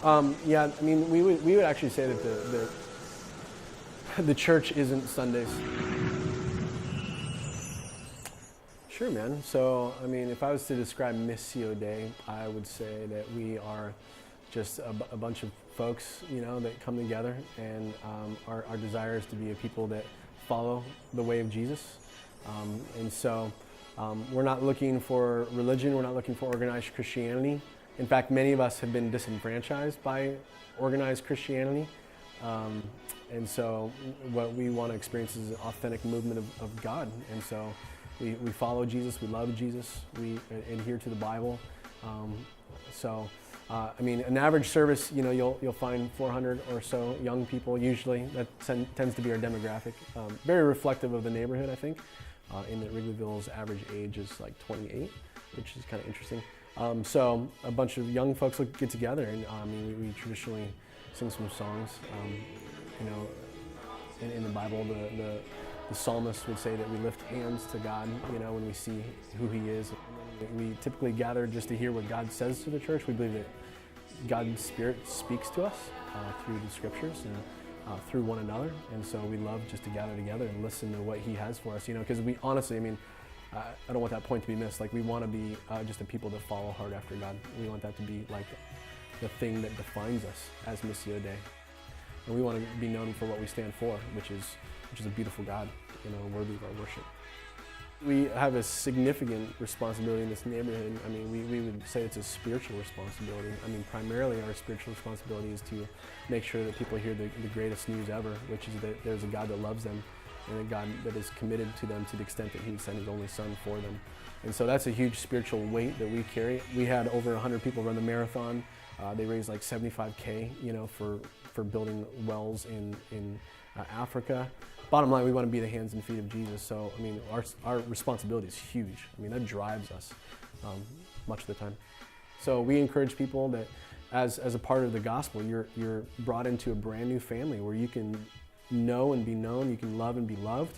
Yeah, I mean, we would actually say that the church isn't Sundays. Sure, man. So, I mean, if I was to describe Missio Dei, I would say that we are just a bunch of folks, that come together, and our desire is to be a people that follow the way of Jesus. We're not looking for religion. We're not looking for organized Christianity. In fact, many of us have been disenfranchised by organized Christianity. And so what we want to experience is an authentic movement of God. And so we follow Jesus, we love Jesus, we adhere to the Bible. I mean, an average service, you'll find 400 or so young people usually. That tends to be our demographic. Very reflective of the neighborhood, I think. In that Wrigleyville's average age is like 28, which is kind of interesting. So a bunch of young folks get together, and we traditionally sing some songs. In the Bible, the psalmist would say that we lift hands to God, when we see who He is. We typically gather just to hear what God says to the church. We believe that God's Spirit speaks to us through the Scriptures and through one another, and so we love just to gather together and listen to what He has for us. Because we honestly, I don't want that point to be missed. Like, we want to be just a people that follow hard after God. We want that to be like the thing that defines us as Missio Dei. And we want to be known for what we stand for, which is a beautiful God, worthy of our worship. We have a significant responsibility in this neighborhood. I mean, we would say it's a spiritual responsibility. I mean, primarily our spiritual responsibility is to make sure that people hear the greatest news ever, which is that there's a God that loves them and a God that is committed to them to the extent that He sent His only Son for them. And so that's a huge spiritual weight that we carry. We had over 100 people run the marathon. They raised like $75K, for building wells in Africa. Bottom line, we want to be the hands and feet of Jesus. So, I mean, our responsibility is huge. I mean, that drives us much of the time. So we encourage people that as a part of the gospel, you're brought into a brand new family where you can know and be known, you can love and be loved.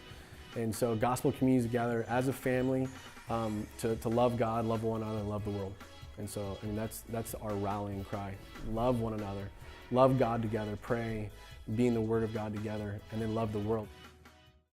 And so gospel communities gather as a family to love God, love one another, and love the world. And so, I mean, that's our rallying cry. Love one another, love God together, pray, be in the Word of God together, and then love the world.